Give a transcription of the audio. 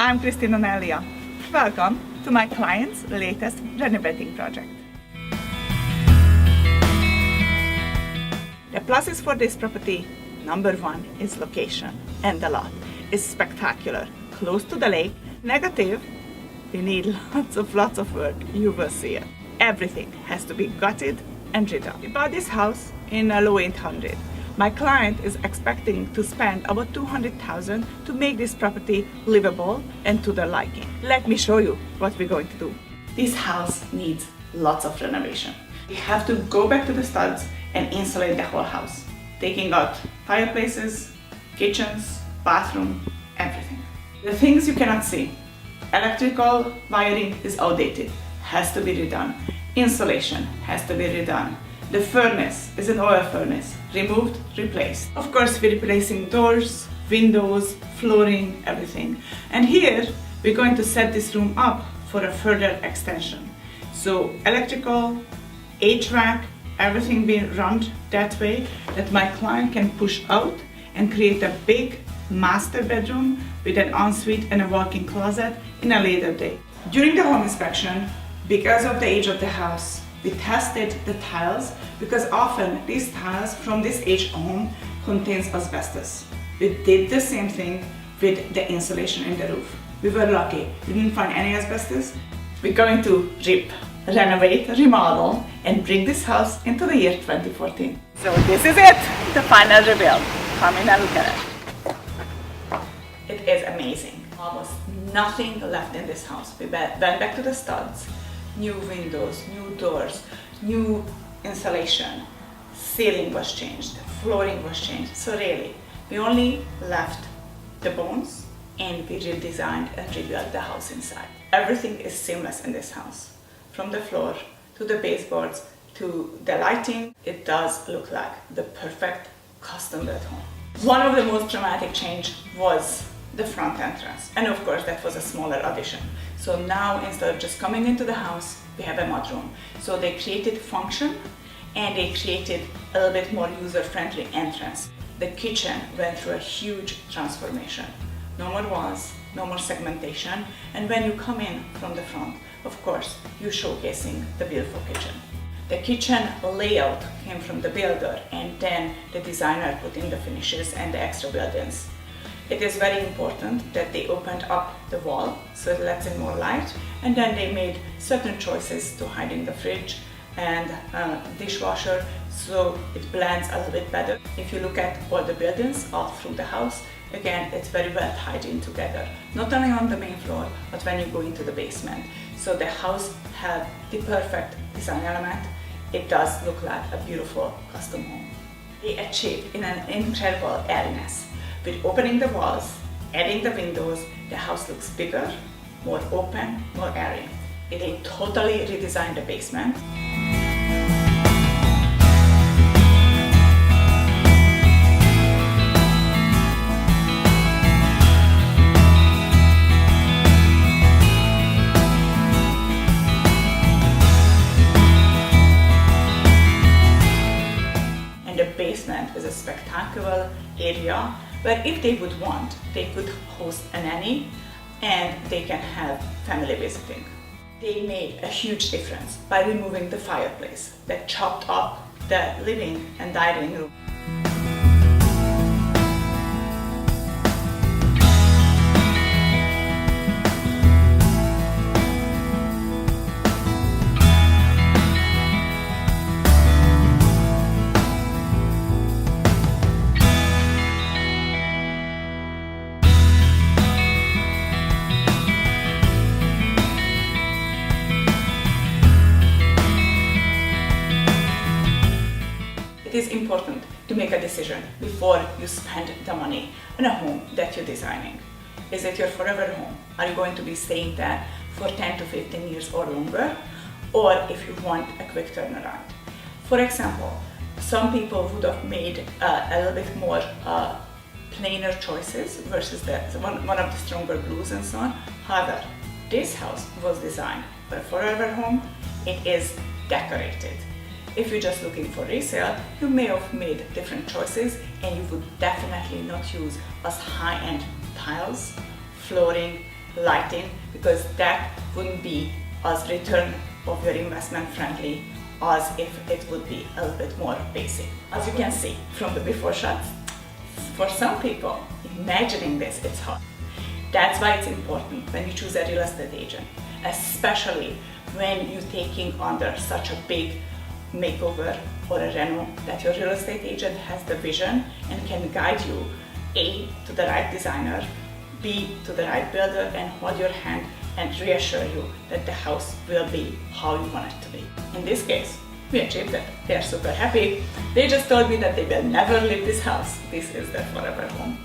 I'm Krisztina Neglia. Welcome to my client's latest renovating project. The pluses for this property, number one, is location, and the lot is spectacular, close to the lake. Negative, we need lots of work, you will see it. Everything has to be gutted and redone. We bought this house in a low 800. My client is expecting to spend about $200,000 to make this property livable and to their liking. Let me show you what we're going to do. This house needs lots of renovation. We have to go back to the studs and insulate the whole house, taking out fireplaces, kitchens, bathroom, everything. The things you cannot see: electrical wiring is outdated, has to be redone. Insulation has to be redone. The furnace is an oil furnace, removed, replaced. Of course, we're replacing doors, windows, flooring, everything. And here, we're going to set this room up for a further extension. So electrical, HVAC, everything being run that way that my client can push out and create a big master bedroom with an ensuite and a walk-in closet in a later date. During the home inspection, because of the age of the house, we tested the tiles because often these tiles from this age home contains asbestos. We did the same thing with the insulation in the roof. We were lucky, we didn't find any asbestos. We're going to renovate, remodel, and bring this house into the year 2014. So this is it, the final rebuild. Come in and look at it. It is amazing. Almost nothing left in this house. We went back to the studs. New windows, new doors, new insulation, ceiling was changed, flooring was changed. So really, we only left the bones and we redesigned and rebuilt the house inside. Everything is seamless in this house. From the floor to the baseboards to the lighting, it does look like the perfect custom-built home. One of the most dramatic change was the front entrance, and of course that was a smaller addition. So now instead of just coming into the house, we have a mudroom. So they created function and they created a little bit more user-friendly entrance. The kitchen went through a huge transformation. No more walls, no more segmentation, and when you come in from the front, of course, you're showcasing the beautiful kitchen. The kitchen layout came from the builder, and then the designer put in the finishes and the extra build-ins. It is very important that they opened up the wall so it lets in more light, and then they made certain choices to hide in the fridge and dishwasher so it blends a little bit better. If you look at all the buildings all through the house, again, it's very well tied in together, not only on the main floor, but when you go into the basement. So the house had the perfect design element. It does look like a beautiful custom home. They achieved in an incredible airiness. With opening the walls, adding the windows, the house looks bigger, more open, more airy. They totally redesigned the basement. And the basement is a spectacular area where if they would want, they could host a nanny and they can have family visiting. They made a huge difference by removing the fireplace that chopped up the living and dining room. It is important to make a decision before you spend the money on a home that you're designing. Is it your forever home? Are you going to be staying there for 10 to 15 years or longer? Or if you want a quick turnaround. For example, some people would have made a little bit more plainer choices versus one of the stronger blues and so on. However, this house was designed for a forever home. It is decorated. If you're just looking for resale, you may have made different choices and you would definitely not use as high-end tiles, flooring, lighting, because that wouldn't be as return of your investment friendly as if it would be a little bit more basic. As you can see from the before shots, for some people, imagining this, it's hard. That's why it's important when you choose a real estate agent, especially when you're taking under such a big makeover or a reno, that your real estate agent has the vision and can guide you A, to the right designer, B, to the right builder, and hold your hand and reassure you that the house will be how you want it to be. In this case, we achieved it. They are super happy. They just told me that they will never leave this house. This is their forever home.